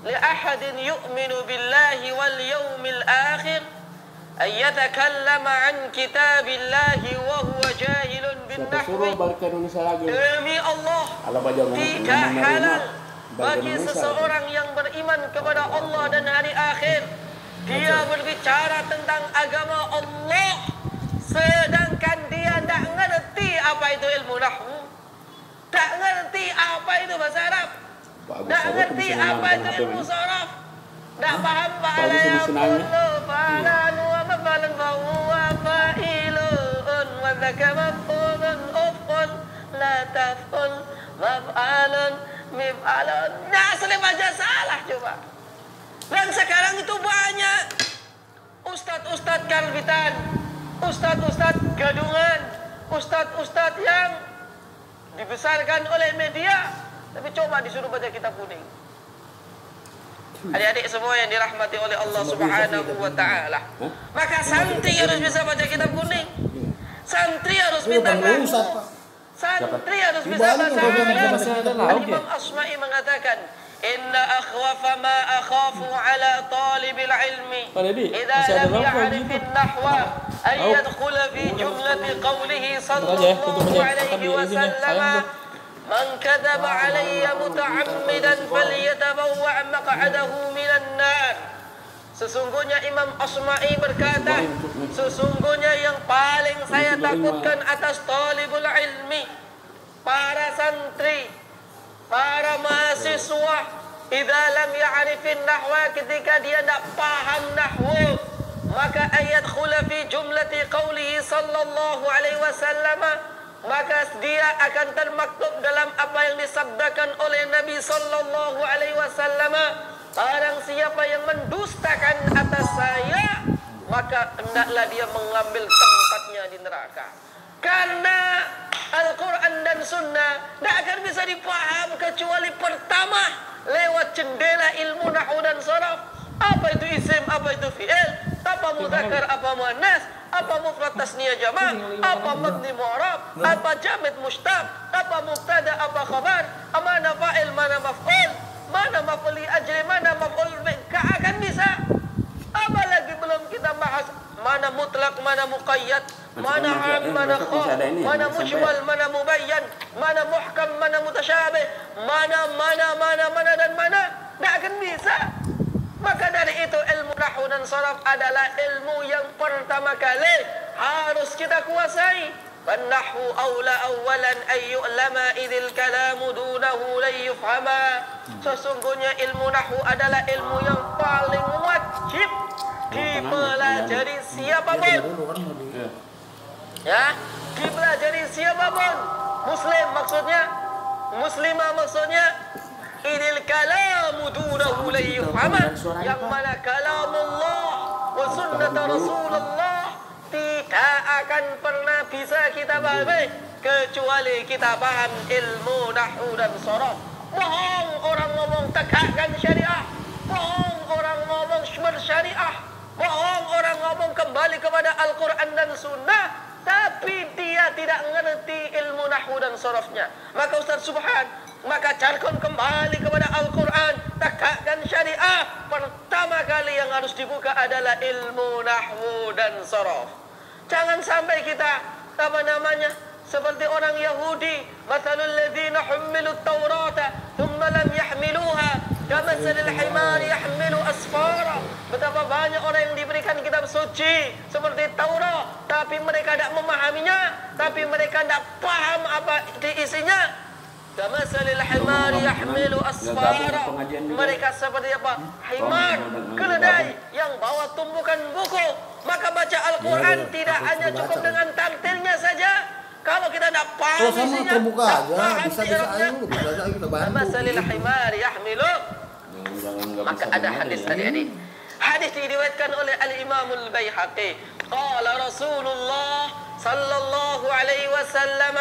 li ahadin yu'minu billahi wal yawmil akhir ay yatakallama an kitabillahi wa huwa jahilun bin nahwi. Demi Allah, tidak halal bagi seseorang yang beriman kepada Allah dan hari akhir dia berbicara tentang agama Allah sedangkan dia tidak ngerti apa itu ilmu nahwu, tak ngerti apa itu bahasa Arab, tak ngerti apa itu ilmu sorof, tak paham ba'ala yaqulu fa'alanu wa mafalan fahuwa fa'ilun wa dhaka maf'ulun uf'ul la taf'ul maf'alun mif'alun. Nah, selip aja salah coba. Dan sekarang itu banyak ustadz-ustadz karbitan, ustadz-ustadz gadungan, ustadz-ustadz yang dibesarkan oleh media, tapi coba disuruh baca kitab kuning. Adik-adik semua yang dirahmati oleh Allah Subhanahu wa ta'ala, maka santri harus bisa baca kitab kuning, santri harus minta nahwu, santri harus bisa baca Arab. Imam Asma'i mengatakan, inna akhwafa ma akhafu ala talibil ilmi idza lam ya'rifin nahwa ay yadkhula fi jumlati qawlihi sallallahu alaihi wasallam man kadzaba alayya muta'ammidan falyatabawwa' maq'adahu minan nar. Sesungguhnya Imam Asma'i berkata, sesungguhnya yang paling saya takutkan atas talibul ilmi, para santri, para mahasiswa, idza lam ya'rifin nahwa, ketika dia tidak paham nahwu, maka ayat khula fi jumlati qawlihi sallallahu alaihi wasallam, maka dia akan termaktub dalam apa yang disabdakan oleh Nabi sallallahu alaihi wasallam, barang siapa yang mendustakan atas saya, maka hendaklah dia mengambil tempatnya di neraka. Karena Al-Quran dan Sunnah tidak akan bisa dipaham kecuali pertama lewat jendela ilmu nahwu dan sharaf. Apa itu isim, apa itu fi'il, apa mudzakkar, apa muannas, apa mufrad tasniyah jama', apa mabni mu'rab, apa jamid mushtaq, apa mubtada, apa khabar, mana fa'il, mana maf'ul, mana maf'ul li ajli, mana maf'ul bi, akan bisa. Apalagi belum kita bahas mana mutlak, mana muqayyad, mana am, mana khas, mana musymal, mana mubayyan, mana muhkam, mana mutasyabih, mana dan mana, tidak akan bisa. Maka dari itu ilmu nahwu dan sharaf adalah ilmu yang pertama kali harus kita kuasai. An-nahwu awla awalan ay yu'lama idil kalamu dunahu la yufhama. Sesungguhnya ilmu nahwu adalah ilmu yang paling wajib dipelajari siapapun. Ya, dipelajari siapapun. Muslim maksudnya, muslimah maksudnya, idil kalamu dunahu la yufhama, yang mana kalamullah wa sunnat Rasulullah tidak akan pernah bisa kita pahami kecuali kita paham ilmu nahwu dan sharaf. Bohong orang ngomong tegakkan syariah, bohong orang ngomong bersyariah, bohong orang ngomong kembali kepada Al-Quran dan Sunnah, tapi dia tidak mengerti ilmu nahwu dan sharafnya. Maka Ustaz Subhan, maka carikan kembali kepada Al-Quran, tegakkan syariah. Pertama kali yang harus dibuka adalah ilmu nahwu dan sharaf. Jangan sampai kita seperti orang Yahudi, mathalul ladzina hummilut taurata thumma lam yahmiluha kamathalil himari yahmilu asfara. Betapa banyak orang yang diberikan kitab suci seperti Taurat, tapi mereka tidak memahaminya, tapi mereka tidak paham apa isinya. Kamathalil himari yahmilu asfara. Mereka seperti apa? Himar, keledai yang bawa tumpukan buku. Maka baca Al-Quran tidak hanya cukup dengan tartilnya saja. Kalau kita tidak paham isinya, terbuka aja, bisa Kamathalil himari yahmilu. Maka ada hadis adik-adik. Hadis diriwayatkan oleh Al-Imam Al-Baihaqi. Qala Rasulullah sallallahu alaihi wasallam,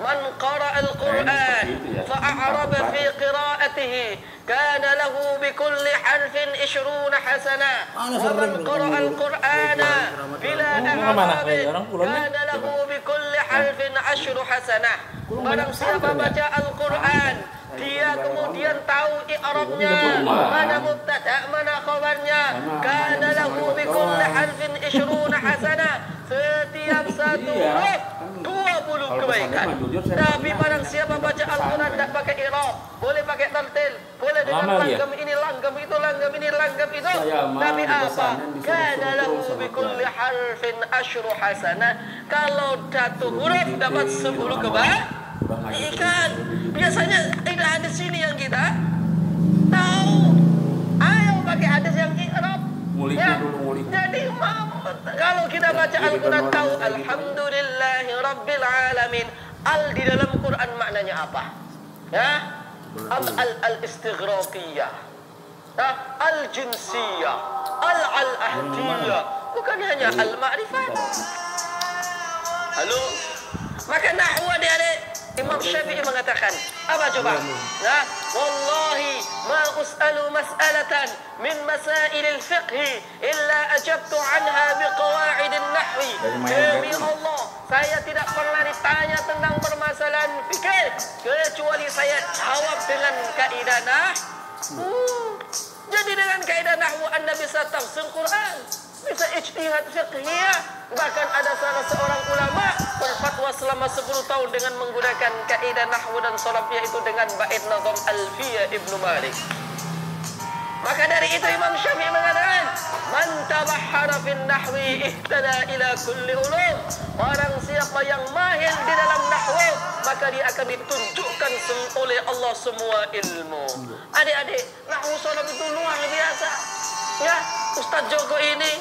man qara'a al-Qur'an fa'araba fi qira'atihi kana lahu bi kulli harfin 20 hasanah wa man qara'a al-Qur'ana bila i'rabin kana lahu bi kulli harfin 10 hasanah. Barang siapa baca Al-Quran dia kemudian tahu i'rabnya, mana 20 kebaikan. Tapi barang siapa baca Al-Quran tidak pakai i'rab, boleh pakai tartil, boleh dengan langgam ini, langgam itu, langgam ini, langgam itu. Tapi apa? Kana lahu bikulli harfin asyru hasanah. Kalau satu huruf dapat 10 kebaikan. Biasanya tidak hadis ini yang kita tahu. Ayo pakai hadis yang i'rab. Ya. Jadi kalau kita baca Al-Quran tahu Alhamdulillahi Rabbil Alamin. Al di dalam Quran maknanya apa? Ya, al-istighraqiyah, al-jinsiyah, al-ahdiyah. Bukan hanya al-ma'rifat. Halo. Maka nahwu adik-adik, Imam Syafi'i mengatakan apa coba? Nah, wallahi ma us'alu mas'alatan min masailil fiqhi illa ajabtu anha biqawaidin nahwi. Demi Allah, saya tidak pernah ditanya tentang permasalahan fikih kecuali saya jawab dengan kaidah nahwu. Jadi dengan kaidah nahwu Anda bisa tafsir Quran, bisa ijtihad fiqhiyah. Bahkan ada salah seorang ulama berfatwa selama 10 tahun dengan menggunakan kaidah nahwu dan sharaf, yaitu dengan bait nazam Alfiyah Ibnu Malik. Maka dari itu Imam Syafi'i mengatakan, man tabahhara fin nahwi ihtada ila kulli ulum. Orang siapa yang mahir di dalam nahwu, maka dia akan ditunjukkan oleh Allah semua ilmu. Adik-adik, nahwu sharaf itu luar biasa. Ya, Ustaz Joko ini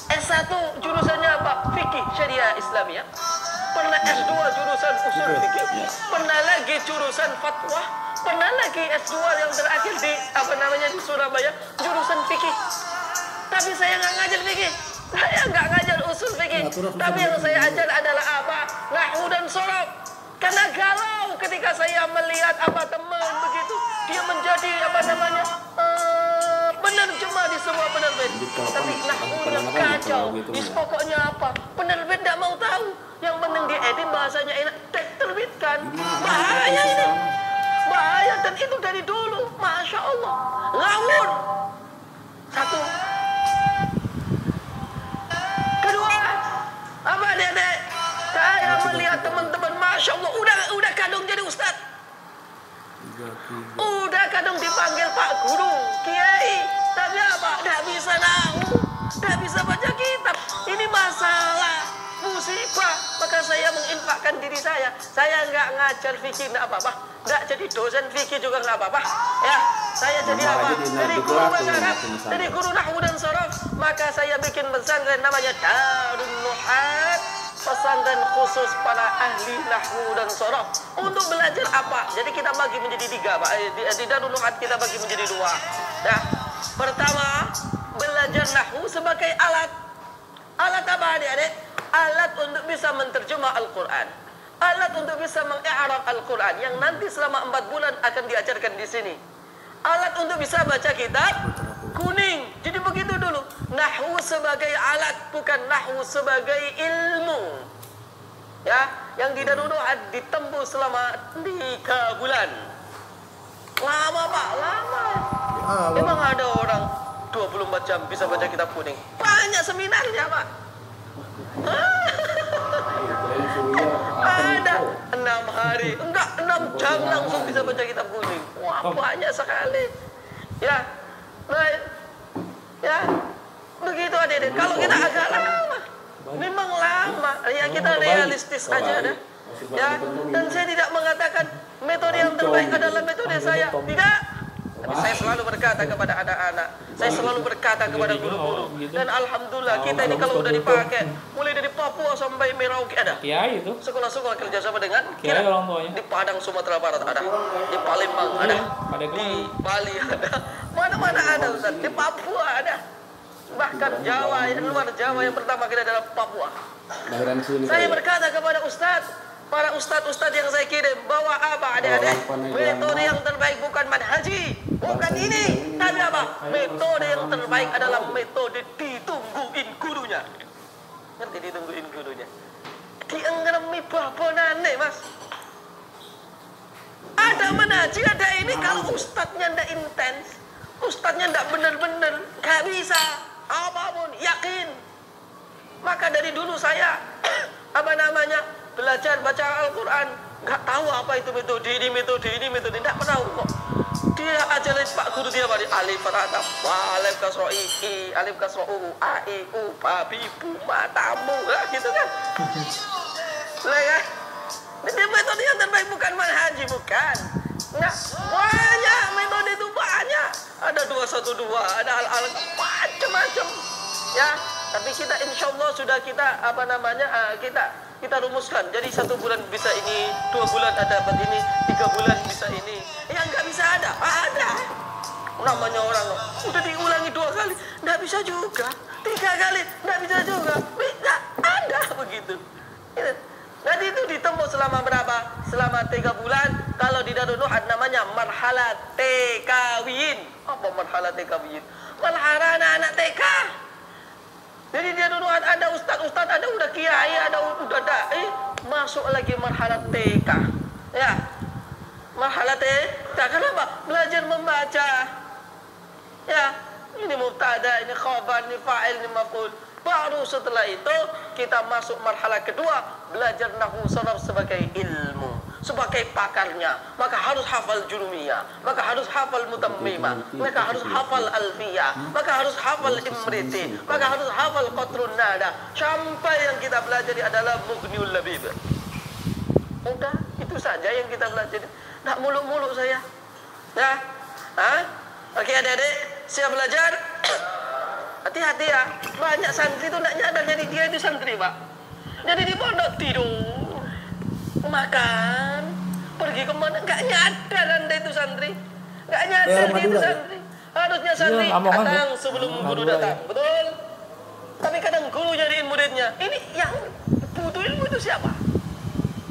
S1 jurusannya apa? Fikih Syariah Islamiyah. Pernah S2 jurusan usul fikih. Pernah lagi jurusan fatwa. Pernah lagi S2 yang terakhir di di Surabaya, jurusan fikih. Tapi saya nggak ngajar fikih. Saya nggak ngajar usul fikih. Tapi yang saya ajar adalah apa? Nahwu dan sharaf. Karena galau ketika saya melihat teman begitu, dia menjadi penerjemah di sebuah penerbit, tapi nahwunya kacau. Pokoknya apa? Penerbit tidak mau tahu. Yang penting diedit bahasanya enak, terbitkan. Bahaya ini, bahaya, dan itu dari dulu. Masya Allah, ngawur. Satu. Kedua, apa adik-adik? Saya melihat teman-teman, Masya Allah, udah kadung jadi ustaz. Udah kadang dipanggil Pak Guru, Kiai, tapi apa? Tidak bisa nahwu, tidak bisa baca kitab. Ini masalah, musibah. Maka saya menginfakkan diri saya. Saya nggak ngajar fikih, nggak apa-apa. Nggak jadi dosen fikih juga nggak apa-apa. Ya, saya jadi apa? Jadi guru bahasa Arab, jadi guru nahwu dan sharaf. Maka saya bikin pesantren namanya Darun Nuhat. Pesantren khusus para ahli nahwu dan sharaf. Untuk belajar apa? Jadi kita bagi menjadi 3, Pak. Di Darul Nuhat kita bagi menjadi 2. Nah, pertama, belajar nahwu sebagai alat. Alat apa adik-adik? Alat untuk bisa menterjemah Al-Quran. Alat untuk bisa mengi'rab Al-Quran yang nanti selama 4 bulan akan diajarkan di sini. Alat untuk bisa baca kitab kuning. Jadi begitu dulu. Nahwu sebagai alat, bukan nahwu sebagai ilmu. Ya, yang di Darul Nuhat ditempuh selama 3 bulan. Lama, Pak, lama. Memang ada orang 24 jam bisa baca kitab kuning. Banyak seminarnya, Pak. Ada 6 hari, enggak 6 jam langsung bisa baca kitab kuning. Wah, banyak sekali. Ya, baik. Ya, begitu adik-adik. Kalau kita agak lama, memang lama. Ya, kita realistis aja dah. Ya, dan saya tidak mengatakan metode yang terbaik adalah metode saya. Tidak. Tapi saya selalu berkata kepada anak-anak, saya selalu berkata kepada guru-guru. Dan alhamdulillah kita ini kalau udah dipakai, mulai dari Papua sampai Merauke ada. Sekolah-sekolah kerjasama dengan kita. Di Padang Sumatera Barat ada, di Palembang ada, di Bali ada, mana-mana ada Ustaz. Di Papua ada. Bahkan Jawa, luar Jawa yang pertama kita adalah Papua. Saya berkata kepada para ustadz yang saya kirim, bahwa apa adik-adik? Metode yang terbaik bukan manhaji, bukan ini, tapi apa? Metode yang terbaik adalah metode ditungguin gurunya. Ngerti ditungguin gurunya? Diengremi babonane, Mas. Ada manhaji, ada ini. Kalau ustadznya ndak intens, ustadznya ndak bener-bener, gak bisa apapun, yakin. Maka dari dulu saya belajar baca Al-Quran, nggak tahu apa itu metode ini, nggak pernah kok. Dia ajarin Pak Guru dia balik alif ratap, alif kasro i, alif kasro u, a i u, babi bu matamu, gitu kan? Lah kan? Ini metode yang terbaik, bukan manhaji, bukan. Nah, banyak metode itu banyak. Ada 212, ada al macam-macam. Ya, tapi kita insya Allah sudah kita rumuskan. Jadi 1 bulan bisa ini, 2 bulan ada dapat ini, 3 bulan bisa ini. Yang nggak bisa ada. Namanya orang udah diulangi 2 kali, nggak bisa juga. 3 kali, nggak bisa juga. Nggak ada begitu. Jadi itu ditempuh selama berapa? Selama 3 bulan. Kalau di Darul Nuhat namanya marhalah TKWin. Apa marhalah TKWin? Marhalah anak-anak TK. Jadi di Darul Nuhat ada ustaz-ustaz, ada udah kiai, ada udah dai, masuk lagi marhalah TK. Ya. Marhalah TK. Kenapa? Belajar membaca. Ya. Ini mubtada, ini khabar, ini fa'il, ini maf'ul. Baru setelah itu kita masuk marhalah kedua, belajar nahwu saraf sebagai ilmu, sebagai pakarnya. Maka harus hafal jurumiyah, maka harus hafal mutammimah, maka harus hafal alfiyah, maka harus hafal imriti, maka harus hafal qatrun nada, sampai yang kita pelajari adalah mughniul labib. Udah, itu saja yang kita pelajari. Nggak muluk-muluk saya. Ya. Oke adik-adik, siap belajar? Hati-hati ya, banyak santri itu tidak nyadar jadi dia itu santri, Pak. Jadi di pondok tidur, makan, pergi kemana, nggak nyadar Anda itu santri, nggak nyadar dia itu santri. Harusnya santri datang sebelum guru datang, betul? Tapi kadang guru nyariin muridnya. Ini yang butuh ilmu itu siapa?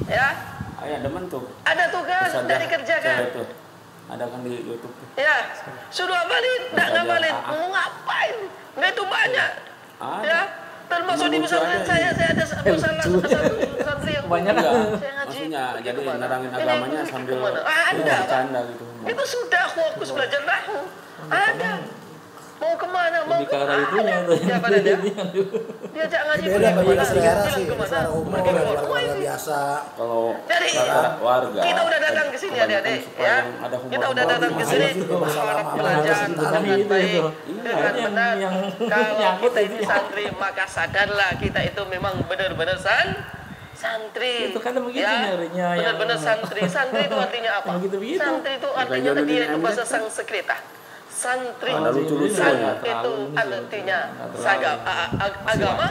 Ya? Ada tuh. Ada tugas, dari kerjakan. Ada kan di YouTube. Ya, suruh hafalin, nggak ngapalin, mau ngapain? Nggak itu banyak. Ya, termasuk di pesantren saya ada satu santri yang banyak. Saya ngaji. Maksudnya jadi nerangin agamanya sambil bercanda gitu. Itu sudah fokus belajar nahwu. Ada. Mau kemana? Mau kemana? Ya pada dia ajak ngaji beda selera sih, secara umum luar biasa. Kalau jadi warga kita udah datang ke sini adik-adik ya. Kita udah datang ke sini harap belajar dengan baik, dengan benar. Kalau kita ini santri maka sadarlah kita itu memang benar-benar santri. Itu kan begitu ya, nyarinya. Benar-benar santri. Santri itu artinya apa? Santri itu artinya tadi itu bahasa Sanskerta. Santri itu artinya agama,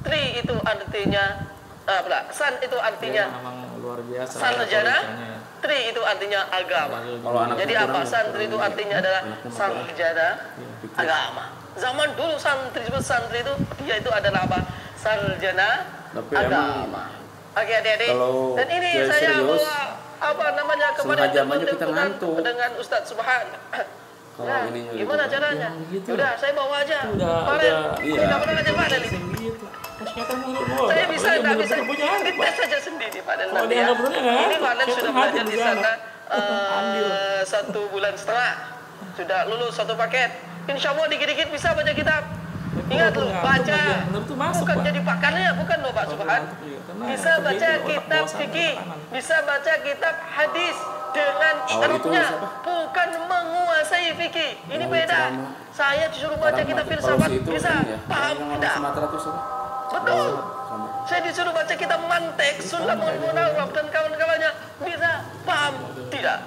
tri itu artinya san itu artinya sarjana, tri itu artinya agama. Jadi apa? Santri itu artinya adalah sarjana agama. Zaman dulu santri itu dia itu adalah apa? Sarjana agama. Oke adik-adik. Dan ini saya bawa kepada dengan Ustadz Subhan. Nah, gimana caranya? Udah, saya bawa aja. Farel, kita pernah aja Farel ini. Saya bisa, nggak bisa. Kita saja sendiri Farel nanti ya. Ini Farel sudah belajar di sana 1 bulan setengah. Sudah lulus 1 paket. Insya Allah dikit-dikit bisa baca kitab. Ingat loh, baca. Bukan jadi pakarnya, bukan loh Pak Subhan. Bisa baca kitab fikih, bisa baca kitab hadis dengan i'rabnya, bukan menguasai fikih. Ini beda. Saya disuruh baca kitab filsafat, bisa paham tidak? Betul. Saya disuruh baca kitab mantek, Sulamul Munawwar dan kawan-kawannya, bisa paham tidak?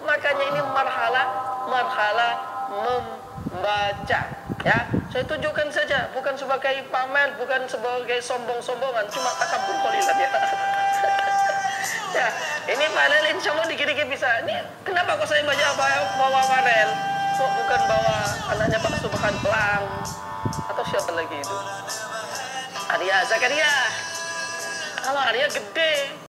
Makanya ini marhalah membaca. Ya, saya tunjukkan saja, bukan sebagai pamer, bukan sebagai sombong-sombongan, cuma takabur qalilan ya. Ya, ini Farel insya Allah dikit-dikit bisa. Ini kenapa kok saya bawa Farel? Kok bukan bawa anaknya Pak Subhan Pelang? Atau siapa lagi itu? Arya Zakaria. Kalau Arya gede,